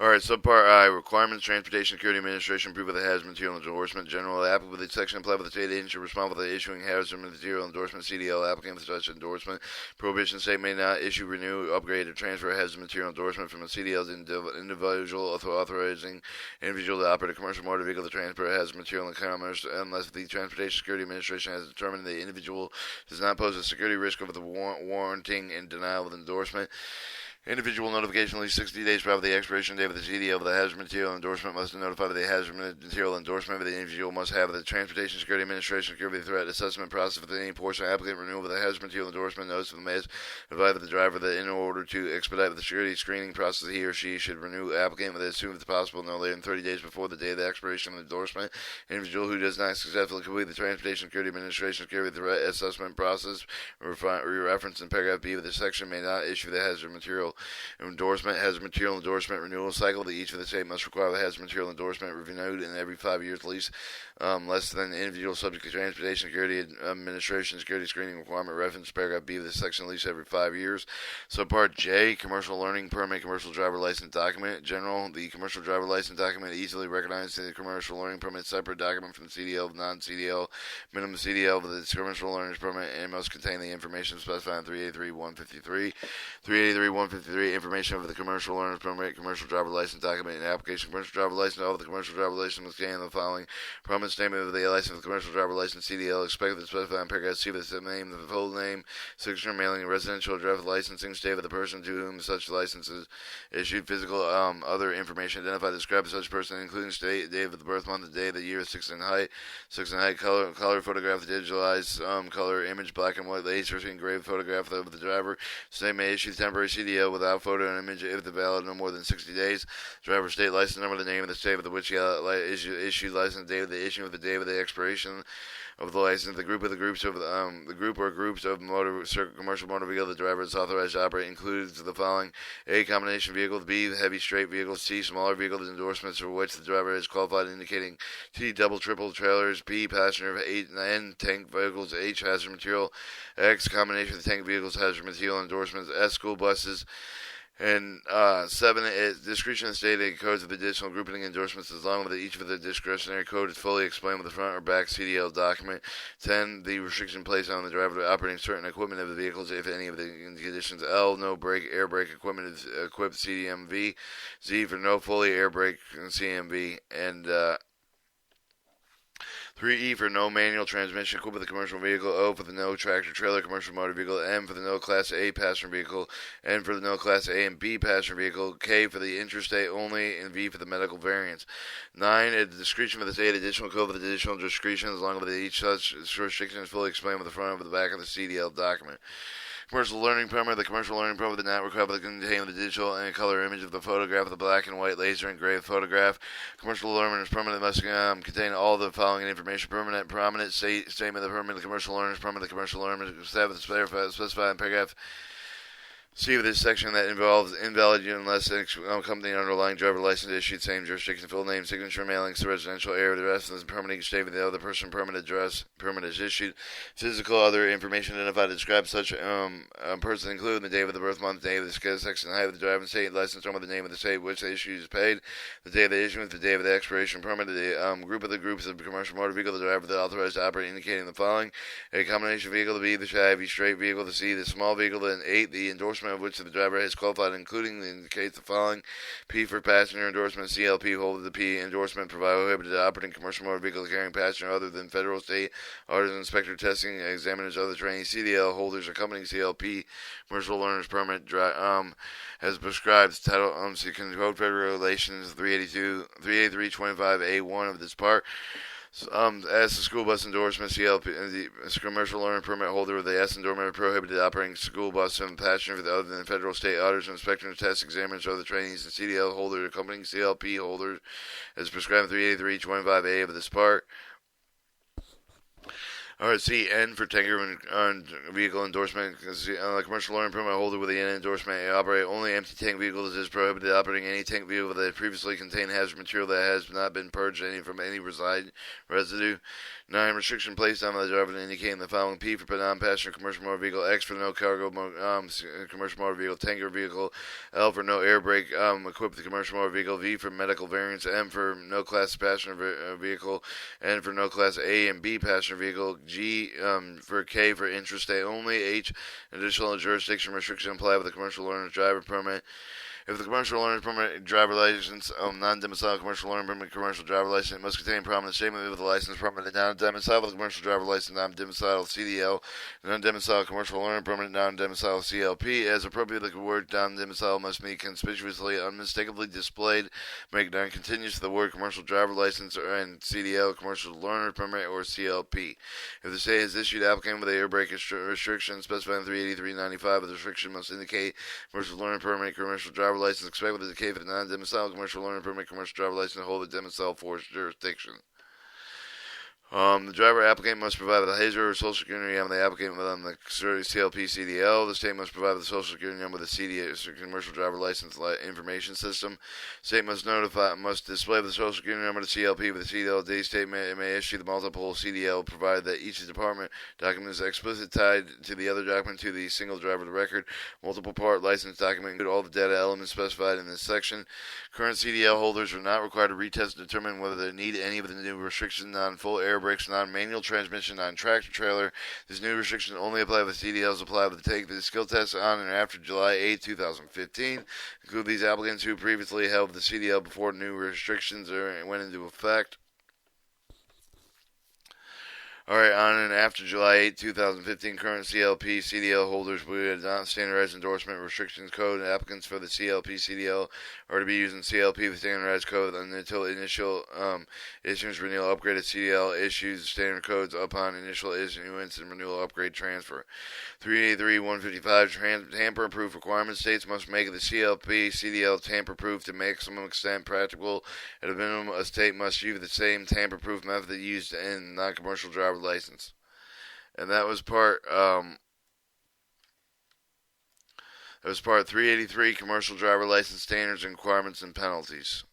Alright, subpart I, requirements, Transportation Security Administration, proof of the hazard material endorsement, general applicable with the section applied with the state agency responsible for the issuing hazard material endorsement, CDL, applicant for such endorsement, prohibition, state may not issue, renew, upgrade, or transfer hazard material endorsement from a CDL to individual authorizing individual to operate a commercial motor vehicle to transport hazard material in commerce, unless the Transportation Security Administration has determined the individual does not pose a security risk of the warranting and denial of endorsement. Individual notification at least 60 days prior to the expiration date of the CDL of the hazard material endorsement must notify of the hazard material endorsement of the individual must have the Transportation Security Administration security threat assessment process for any portion of applicant renewal of the hazard material endorsement notice of the mass provide the driver that in order to expedite the security screening process he or she should renew applicant with as soon as possible no later than 30 days before the day of the expiration of the endorsement. Individual who does not successfully complete the Transportation Security Administration security threat assessment process referenced in paragraph B of this section may not issue the hazard material endorsement. Hazard material endorsement renewal cycle that each of the state must require the hazard material endorsement renewed in every 5 years at least, less than the individual subject to Transportation Security Administration security screening requirement reference paragraph B of this section at least every 5 years. Subpart J, commercial learning permit, commercial driver license document. General, the commercial driver license document easily recognized the commercial learning permit separate document from the CDL, non-CDL, minimum CDL of the commercial learner's permit, and must contain the information specified in 383-153. 383-153, information of the commercial learner's permit, commercial driver license document, and application commercial driver license. All of the commercial driver license must contain the following: prominent statement of the license of the commercial driver license CDL, expected to specify in paragraph C with the name, the full name, signature, mailing, residential address, licensing state of the person to whom such license is issued, physical, other information identified, described such person, including state, day of the birth month, the day, the year, 6 in height, color photograph, digitalized, color image, black and white, age, engraved photograph of the driver. State may issue temporary CDL without photo and image if the valid no more than 60 days. Driver state license number, the name of the state of which he issued license, date of the issue of the day of the expiration of the license, the group of the groups of the group or groups of commercial motor vehicle the driver is authorized to operate includes the following: A, combination vehicles; B, heavy straight vehicles; C, smaller vehicles endorsements for which the driver is qualified, indicating T, double triple trailers; B, passenger; N, tank vehicles; H, hazard material; X, combination of tank vehicles, hazard material endorsements; S, school buses. And 7 is description of stated codes of additional grouping endorsements as long as each of the discretionary code is fully explained with the front or back CDL document. 10, the restriction placed on the driver to operating certain equipment of the vehicles if any of the conditions. L, no brake, air brake equipment is equipped CDMV. Z, for no fully air brake CMV. And 3E for no manual transmission equipped with a commercial vehicle. O for the no tractor trailer commercial motor vehicle. M for the no Class A passenger vehicle. N for the no Class A and B passenger vehicle. K for the interstate only. And V for the medical variants. 9, a description of the state additional code with additional description as long as each such restriction is fully explained with the front or the back of the CDL document. Commercial learning permit. The commercial learning permit did not require the contain the digital and color image of the photograph of the black and white laser engraved photograph. Commercial learner's permit must contain all the following information: permanent, prominent statement of the permit, the commercial learner's permit, the commercial learner specified in paragraph C of this section that involves invalid unless accompanying underlying driver license issued same jurisdiction, full name, signature, mailing, residential area, the rest of the permitting statement, the other person permit address, permit is issued, physical other information identified to describe such person, including the day of the birth month, day of the section, height of the driving state, license number, the name of the state which the issue is paid, the day of the issuance, the day of the expiration permit, the group of the groups of commercial motor vehicle, the driver that authorized to operate, indicating the following: a combination vehicle, the B, the heavy straight vehicle, the C, the small vehicle, and 8, the endorsement of which the driver has qualified, including indicates the following: P for passenger endorsement, CLP holder the P endorsement prohibited operating commercial motor vehicle carrying passenger other than federal, state, artisan inspector testing, examiners, other training. CDL holders accompanying CLP commercial learner's permit as prescribed title code federal regulations 383.25A1 of this part. As the school bus endorsement, CLP, the commercial learner permit holder of the S endorsement prohibited operating school bus and passenger other than federal, state auditors, inspectors, test examiners, other trainees, and CDL holder accompanying CLP holders as prescribed in 383.25A of this part. Alright, see, N for tanker vehicle endorsement. Commercial learning permit holder with the N endorsement may operate only empty tank vehicles. It is prohibited operating any tank vehicle that previously contained hazardous material that has not been purged from any residue. 9. Restriction placed on the driver indicating the following: P for non-passenger commercial motor vehicle, X for no cargo commercial motor vehicle, tanker vehicle, L for no air brake equipped with commercial motor vehicle, V for medical variants, M for no class passenger vehicle, N for no class A and B passenger vehicle, G for K for intrastate only, H additional jurisdiction restriction apply with the commercial learner's driver permit. If the commercial learner's permit, driver license, non-domicile commercial learner permit, commercial driver license, it must contain prominent statement with the license permit, non-domicile with commercial driver license, non-domicile CDL, non-domicile commercial learner permit, non-domicile CLP. As appropriate, the word non-domicile must be conspicuously, unmistakably displayed, make non-continuous to the word commercial driver license and CDL, commercial learner permit, or CLP. If the state has issued applicant with a air brake restriction specified in 383.95, the restriction must indicate commercial learner permit, commercial driver license, expect with the K for the non-domicile commercial learner permit, commercial driver license, hold the domicile force jurisdiction. The driver applicant must provide the HAZER or social security number the applicant on the CLP CDL. The state must provide the social security number of the CDL, commercial driver license information system. State must display the social security number of the CLP with the CDL statement. It may issue the multiple CDL provided that each department document is explicitly tied to the other document to the single driver record. Multiple part license document include all the data elements specified in this section. Current CDL holders are not required to retest to determine whether they need any of the new restrictions on full air brakes, non-manual transmission, non-tractor trailer. This new restriction only apply with CDLs apply with the take the skill test on and after July 8, 2015. Include these applicants who previously held the CDL before new restrictions went into effect. Alright, on and after July 8, 2015, current CLP CDL holders with non-standardized endorsement restrictions code and applicants for the CLP CDL are to be using CLP with standardized code until initial issuance renewal upgraded CDL issues standard codes upon initial issuance and renewal upgrade transfer. 383-155 tamper-proof requirements. States must make the CLP CDL tamper-proof to maximum extent practical. At a minimum, a state must use the same tamper-proof method used in non-commercial driver license. And that was part 383, commercial driver license standards and requirements and penalties.